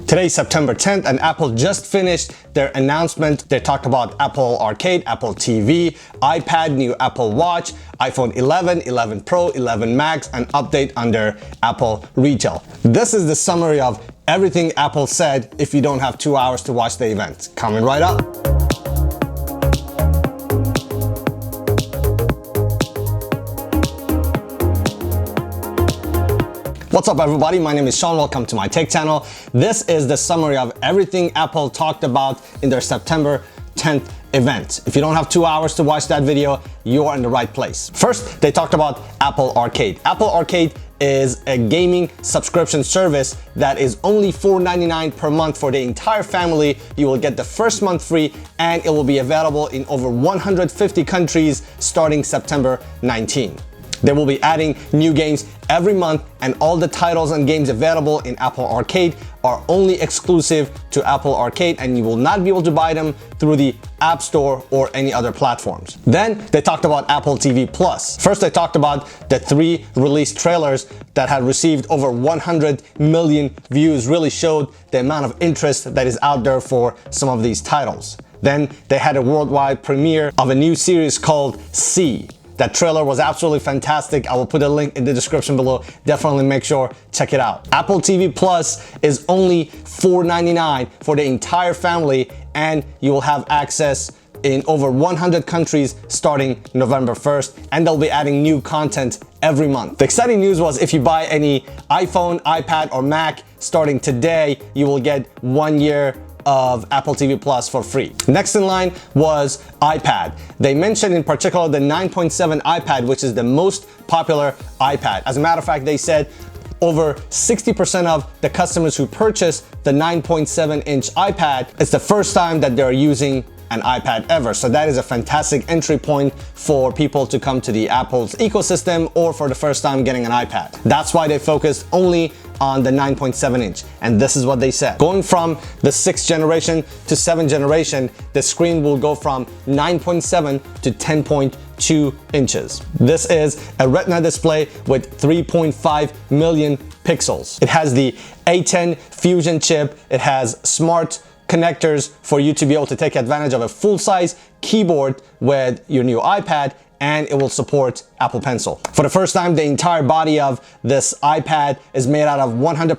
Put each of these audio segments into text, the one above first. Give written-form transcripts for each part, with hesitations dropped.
Today's September 10th, and Apple just finished their announcement. They talked about Apple Arcade, Apple TV, iPad, new Apple Watch, iPhone 11, 11 Pro, 11 Max, and update under Apple Retail. This is the summary of everything Apple said if you don't have 2 hours to watch the event. Coming right up. What's up everybody, my name is Sean, welcome to my tech channel. This is the summary of everything Apple talked about in their September 10th event. If you don't have 2 hours to watch that video, you're in the right place. First, they talked about Apple Arcade. Apple Arcade is a gaming subscription service that is only $4.99 per month for the entire family. You will get the first month free and it will be available in over 150 countries starting September 19. They will be adding new games every month, and all the titles and games available in Apple Arcade are only exclusive to Apple Arcade, and you will not be able to buy them through the App Store or any other platforms. Then they talked about Apple TV Plus. First, they talked about the 3 release trailers that had received over 100 million views, really showed the amount of interest that is out there for some of these titles. Then they had a worldwide premiere of a new series called C. That trailer was absolutely fantastic. I will put a link in the description below. Definitely make sure check it out. Apple TV Plus is only $4.99 for the entire family, and you will have access in over 100 countries starting November 1st, and they'll be adding new content every month. The exciting news was if you buy any iPhone, iPad, or Mac starting today, you will get 1 year of Apple TV Plus for free. Next in line was iPad. They mentioned in particular the 9.7 iPad, which is the most popular iPad. As a matter of fact, they said over 60% of the customers who purchased the 9.7-inch iPad, it's the first time that they're using an iPad ever. So that is a fantastic entry point for people to come to the Apple's ecosystem, or for the first time getting an iPad. That's why they focused only on the 9.7 inch. And this is what they said. Going from the 6th generation to 7th generation, the screen will go from 9.7 to 10.2 inches. This is a Retina display with 3.5 million pixels. It has the A10 Fusion chip. It has smart connectors for you to be able to take advantage of a full-size keyboard with your new iPad, and it will support Apple Pencil. For the first time, the entire body of this iPad is made out of 100%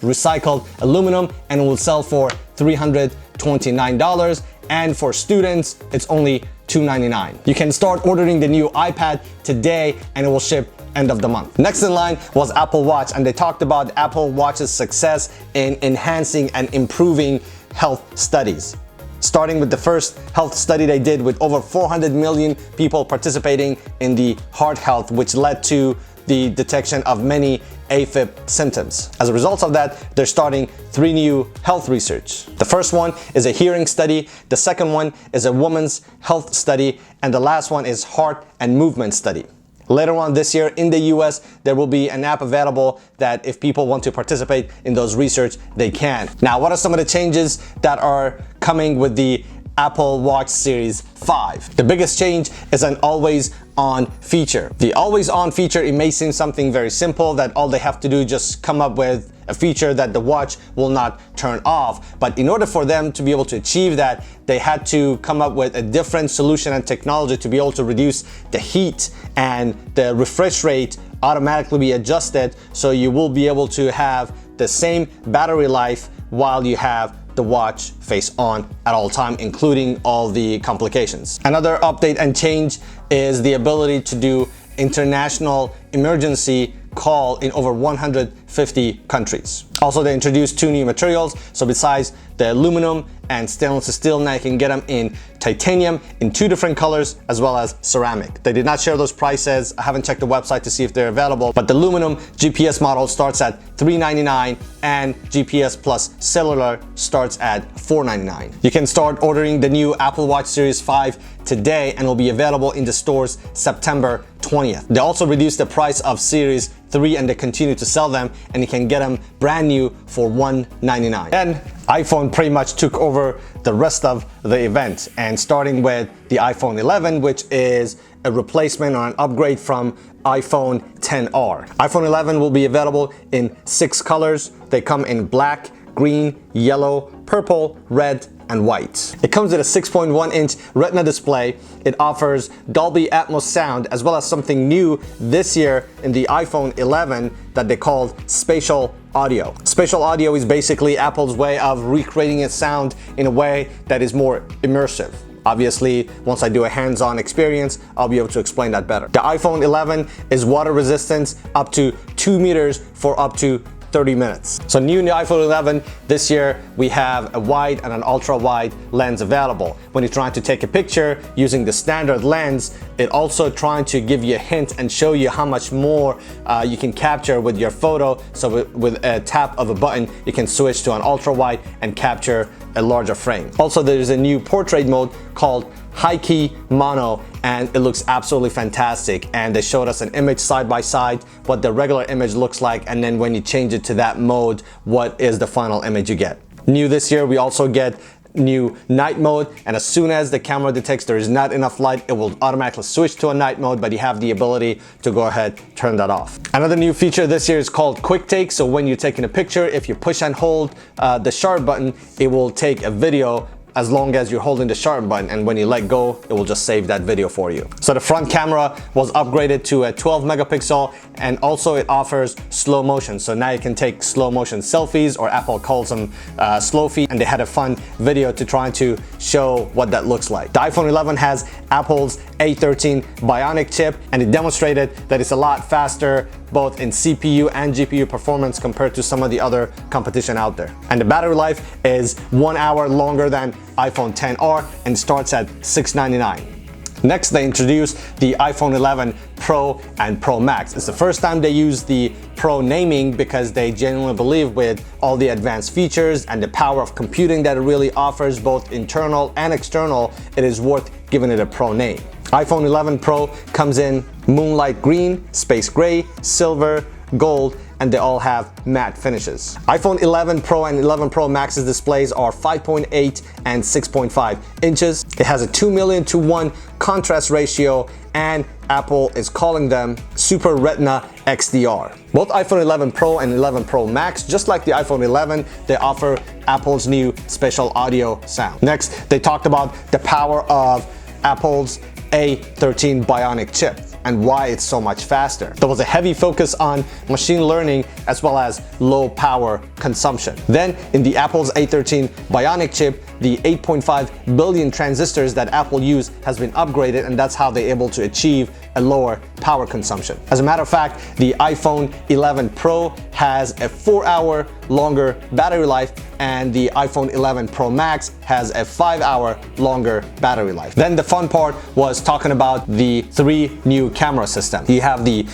recycled aluminum, and it will sell for $329. And for students, it's only $299. You can start ordering the new iPad today, and it will ship end of the month. Next in line was Apple Watch, and they talked about Apple Watch's success in enhancing and improving health studies. Starting with the first health study they did with over 400 million people participating in the heart health, which led to the detection of many AFib symptoms. As a result of that, they're starting 3 new health research. The first one is a hearing study, the second one is a woman's health study, and the last one is heart and movement study. Later on this year in the US, there will be an app available that if people want to participate in those research, they can. Now, what are some of the changes that are coming with the Apple Watch Series 5? The biggest change is an always on feature. The always on feature, it may seem something very simple that all they have to do is just come up with a feature that the watch will not turn off. But in order for them to be able to achieve that, they had to come up with a different solution and technology to be able to reduce the heat, and the refresh rate automatically be adjusted, so you will be able to have the same battery life while you have the watch face on at all time, including all the complications. Another update and change is the ability to do international emergency call in over 150 countries. Also, they introduced 2 new materials. So besides the aluminum and stainless steel, now you can get them in titanium in 2 different colors, as well as ceramic. They did not share those prices. I haven't checked the website to see if they're available, but the aluminum GPS model starts at $399 and GPS plus cellular starts at $499. You can start ordering the new Apple Watch Series 5 today, and will be available in the stores September 20th. They also reduced the price of Series 3, and they continue to sell them, and you can get them brand new for $199. And iPhone pretty much took over the rest of the event, and starting with the iPhone 11, which is a replacement or an upgrade from iPhone XR. iPhone 11 will be available in 6 colors. They come in black, green, yellow, purple, red, and white. It comes with a 6.1-inch Retina display. It offers Dolby Atmos sound, as well as something new this year in the iPhone 11 that they called spatial audio. Spatial audio is basically Apple's way of recreating its sound in a way that is more immersive. Obviously, once I do a hands-on experience, I'll be able to explain that better. The iPhone 11 is water resistant up to 2 meters for up to 30 minutes. So new in the iPhone 11 this year, we have a wide and an ultra wide lens available. When you're trying to take a picture using the standard lens, it also trying to give you a hint and show you how much more you can capture with your photo. So with a tap of a button, you can switch to an ultra wide and capture a larger frame. Also, there's a new portrait mode called High Key Mono, and it looks absolutely fantastic. And they showed us an image side by side, what the regular image looks like, and then when you change it to that mode, what is the final image you get. New this year, we also get new night mode, and as soon as the camera detects there is not enough light, it will automatically switch to a night mode, but you have the ability to go ahead, turn that off. Another new feature this year is called Quick Take. So when you're taking a picture, if you push and hold the shutter button, it will take a video as long as you're holding the shutter button, and when you let go, it will just save that video for you. So the front camera was upgraded to a 12 megapixel, and also it offers slow motion. So now you can take slow motion selfies, or Apple calls them slow feed, and they had a fun video to try to show what that looks like. The iPhone 11 has Apple's A13 Bionic chip, and it demonstrated that it's a lot faster both in CPU and GPU performance compared to some of the other competition out there. And the battery life is 1 hour longer than iPhone XR and starts at $699. Next, they introduced the iPhone 11 Pro and Pro Max. It's the first time they use the Pro naming because they genuinely believe with all the advanced features and the power of computing that it really offers, both internal and external, it is worth giving it a Pro name. iPhone 11 Pro comes in moonlight green, space gray, silver, gold, and they all have matte finishes. iPhone 11 Pro and 11 Pro Max's displays are 5.8 and 6.5 inches. It has a 2,000,000:1 contrast ratio, and Apple is calling them Super Retina XDR. Both iPhone 11 Pro and 11 Pro Max, just like the iPhone 11, they offer Apple's new spatial audio sound. Next, they talked about the power of Apple's A13 Bionic chip and why it's so much faster. There was a heavy focus on machine learning as well as low power consumption. Then in the Apple's A13 Bionic chip, the 8.5 billion transistors that Apple use has been upgraded, and that's how they're able to achieve a lower power consumption. As a matter of fact, the iPhone 11 Pro has a 4-hour longer battery life, and the iPhone 11 Pro Max has a 5-hour longer battery life. Then the fun part was talking about the 3 new camera systems. You have the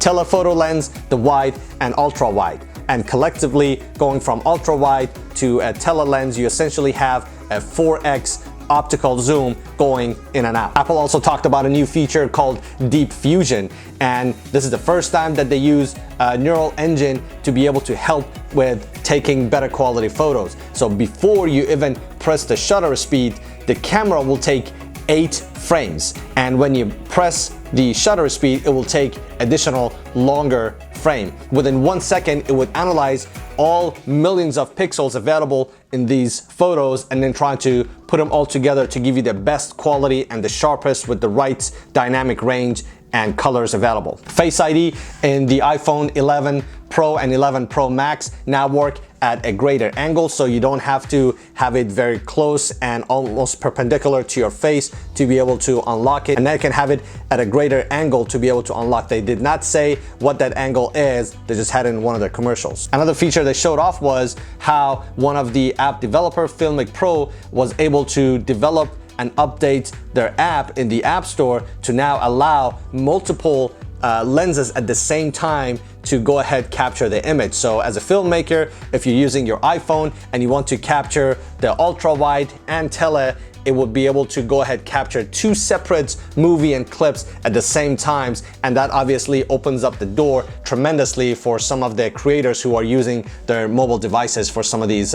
telephoto lens, the wide, and ultra wide. And collectively, going from ultra wide to a tele lens, you essentially have a 4x optical zoom going in and out. Apple also talked about a new feature called Deep Fusion, and this is the first time that they use a neural engine to be able to help with taking better quality photos. So before you even press the shutter speed, the camera will take 8 frames, and when you press the shutter speed, it will take additional longer frame. Within 1 second, it would analyze all millions of pixels available in these photos and then try to put them all together to give you the best quality and the sharpest with the right dynamic range and colors available. Face ID in the iPhone 11 Pro and 11 Pro Max now work at a greater angle, so you don't have to have it very close and almost perpendicular to your face to be able to unlock it, and then you can have it at a greater angle to be able to unlock. They did not say what that angle is, they just had it in one of their commercials. Another feature they showed off was how one of the app developer, Filmic Pro, was able to develop and update their app in the App Store to now allow multiple lenses at the same time to go ahead capture the image. So as a filmmaker, if you're using your iPhone and you want to capture the ultra wide and tele, it would be able to go ahead capture 2 separate movie and clips at the same times, and that obviously opens up the door tremendously for some of the creators who are using their mobile devices for some of these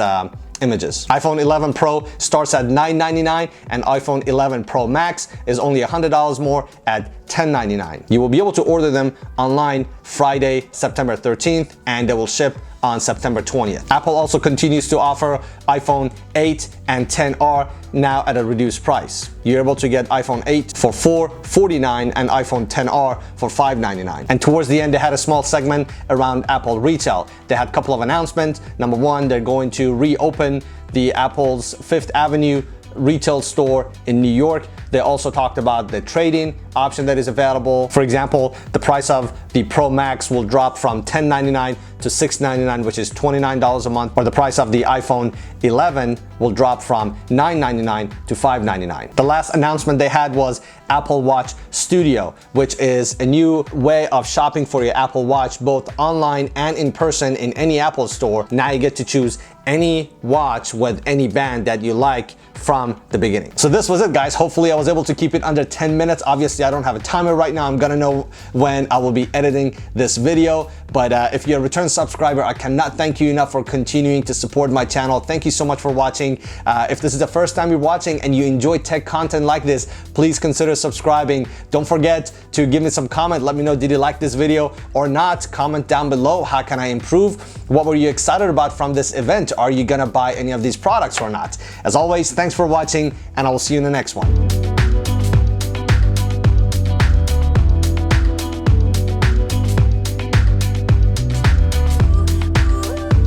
images. iPhone 11 Pro starts at $999 and iPhone 11 Pro Max is only $100 more at $1099. You will be able to order them online Friday, September 13th, and they will ship on September 20th. Apple also continues to offer iPhone 8 and 10R now at a reduced price. You're able to get iPhone 8 for $449 and iPhone 10R for $599. And towards the end, they had a small segment around Apple retail. They had a couple of announcements. Number one, they're going to reopen the Apple's Fifth Avenue retail store in New York. They also talked about the trade-in option that is available. For example, the price of the Pro Max will drop from $1099 to $699, which is $29 a month, or the price of the iPhone 11 will drop from $999 to $599. The last announcement they had was Apple Watch Studio, which is a new way of shopping for your Apple Watch, both online and in person in any Apple store. Now you get to choose any watch with any band that you like from the beginning. So this was it, guys. Hopefully I was able to keep it under 10 minutes. Obviously I don't have a timer right now. I'm gonna know when I will be editing this video. But if you're a return subscriber, I cannot thank you enough for continuing to support my channel. Thank you so much for watching. If this is the first time you're watching and you enjoy tech content like this, please consider subscribing. Don't forget to give me some comment. Let me know, did you like this video or not? Comment down below. How can I improve? What were you excited about from this event? Are you gonna buy any of these products or not? As always, thanks for watching, and I will see you in the next one.